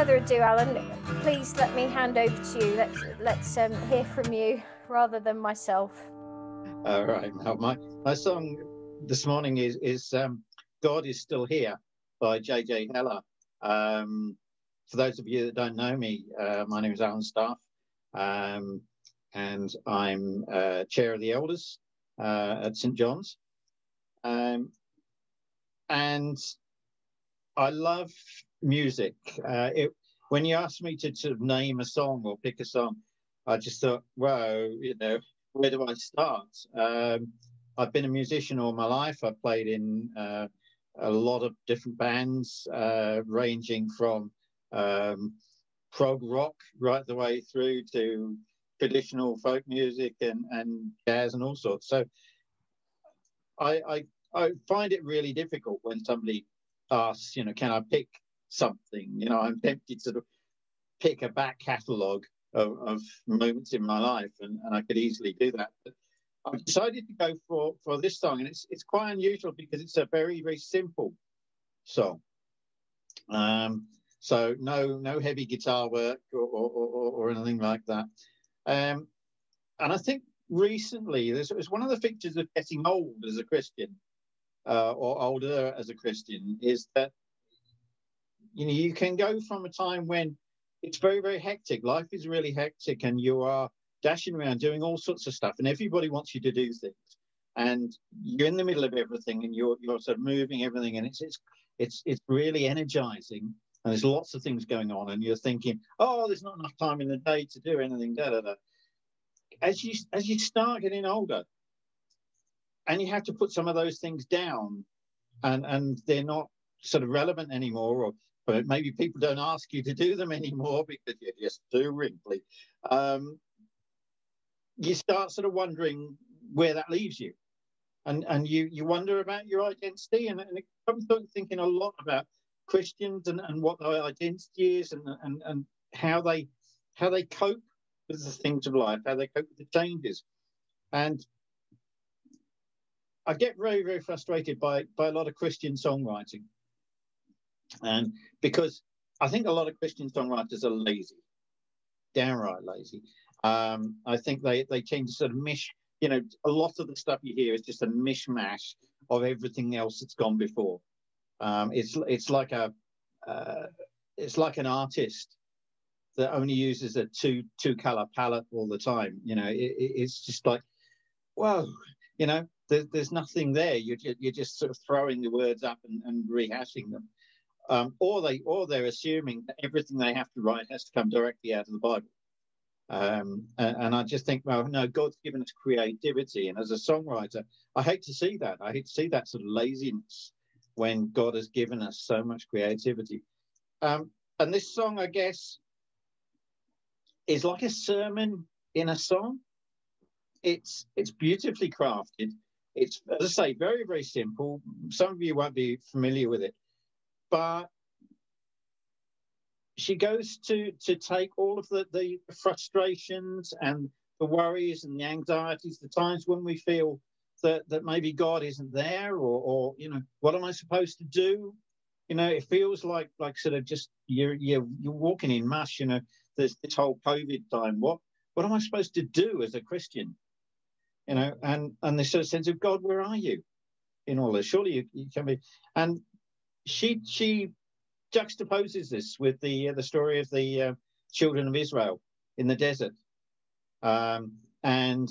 further ado, Alan, please let me hand over to you. Let's hear from you rather than myself. All right. Now, my song this morning is God is Still Here by J.J. Heller. For those of you that don't know me, my name is Alan Staff, and I'm chair of the elders at St. John's. And I love music. When you asked me to sort of name a song or pick a song, I just thought, wow, where do I start? I've been a musician all my life. I've played in a lot of different bands, ranging from prog rock right the way through to traditional folk music and jazz and all sorts. So I find it really difficult when somebody asks, can I pick something? I'm tempted to sort of pick a back catalogue of moments in my life, and I could easily do that. But I've decided to go for this song, and it's quite unusual because it's a very, very simple song. So no heavy guitar work or anything like that. And I think recently it was one of the features of getting old as a Christian, or older as a Christian, is that you can go from a time when it's very, very hectic. Life is really hectic, and you are dashing around doing all sorts of stuff, and everybody wants you to do things, and you're in the middle of everything, and you're sort of moving everything, and it's really energizing, and there's lots of things going on, and you're thinking, oh, there's not enough time in the day to do anything. As you start getting older, and you have to put some of those things down, and they're not sort of relevant anymore, or maybe people don't ask you to do them anymore because you're just too wrinkly. You start sort of wondering where that leaves you, and you wonder about your identity, and it comes to thinking a lot about Christians and what their identity is, and how they cope with the things of life, how they cope with the changes. And I get very, very frustrated by a lot of Christian songwriting. And because I think a lot of Christian songwriters are lazy, downright lazy. I think they tend to sort of a lot of the stuff you hear is just a mishmash of everything else that's gone before. It's like an artist that only uses a two color palette all the time. It's just like, whoa, there's nothing there. You're just sort of throwing the words up and rehashing them. Or they're assuming that everything they have to write has to come directly out of the Bible. And I just think, well, no, God's given us creativity. And as a songwriter, I hate to see that. I hate to see that sort of laziness when God has given us so much creativity. And this song, I guess, is like a sermon in a song. It's beautifully crafted. It's, as I say, very, very simple. Some of you won't be familiar with it. But she goes to take all of the frustrations and the worries and the anxieties, the times when we feel that maybe God isn't there, or what am I supposed to do? It feels like sort of just you're walking in mush. There's this whole COVID time. What am I supposed to do as a Christian? And this sort of sense of, God, where are you in all this? Surely you can be. And she juxtaposes this with the story of the children of Israel in the desert, and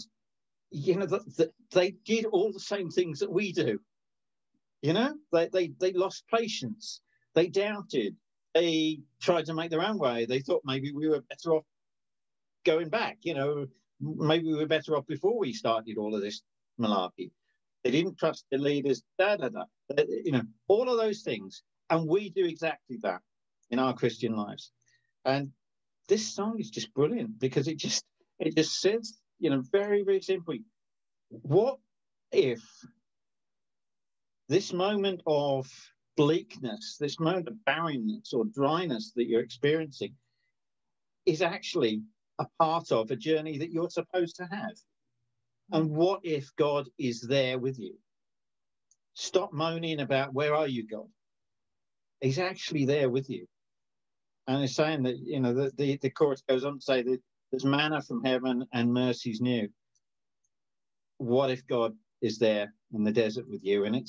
they did all the same things that we do. They lost patience, they doubted, they tried to make their own way. They thought maybe we were better off going back. Maybe we were better off before we started all of this malarkey. They didn't trust the leaders. All of those things. And we do exactly that in our Christian lives. And this song is just brilliant because it just says, very, very simply, what if this moment of bleakness, this moment of barrenness or dryness that you're experiencing is actually a part of a journey that you're supposed to have? And what if God is there with you? Stop moaning about, where are you, God? He's actually there with you. And it's saying that, you know, the chorus goes on to say that there's manna from heaven and mercies new. What if God is there in the desert with you? And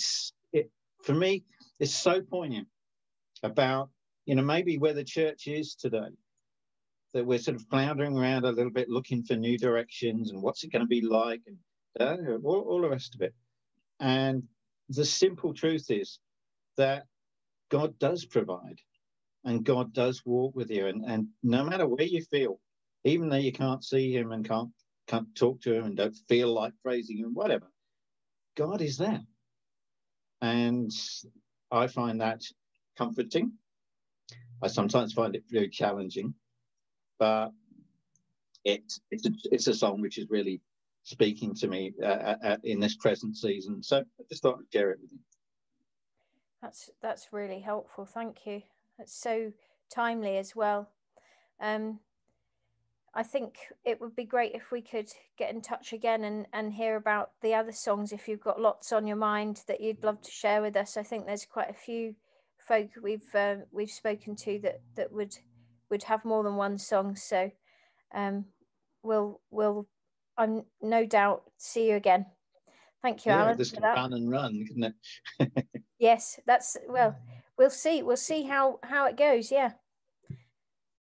for me, it's so poignant about, you know, maybe where the church is today, that we're sort of floundering around a little bit, looking for new directions and what's it going to be like, and all the rest of it. And the simple truth is that God does provide, and God does walk with you. And no matter where you feel, even though you can't see him and can't talk to him and don't feel like praising him, whatever, God is there. And I find that comforting. I sometimes find it very challenging, but it's a song which is really speaking to me in this present season. So I just thought I'd share it with you. That's really helpful. Thank you. That's so timely as well. I think it would be great if we could get in touch again and hear about the other songs, if you've got lots on your mind that you'd love to share with us. I think there's quite a few folk we've spoken to that would have more than one song. So we'll I'm no doubt see you again. Thank you, Alan. This can run and run, couldn't it? Yes, we'll see how it goes. Yeah.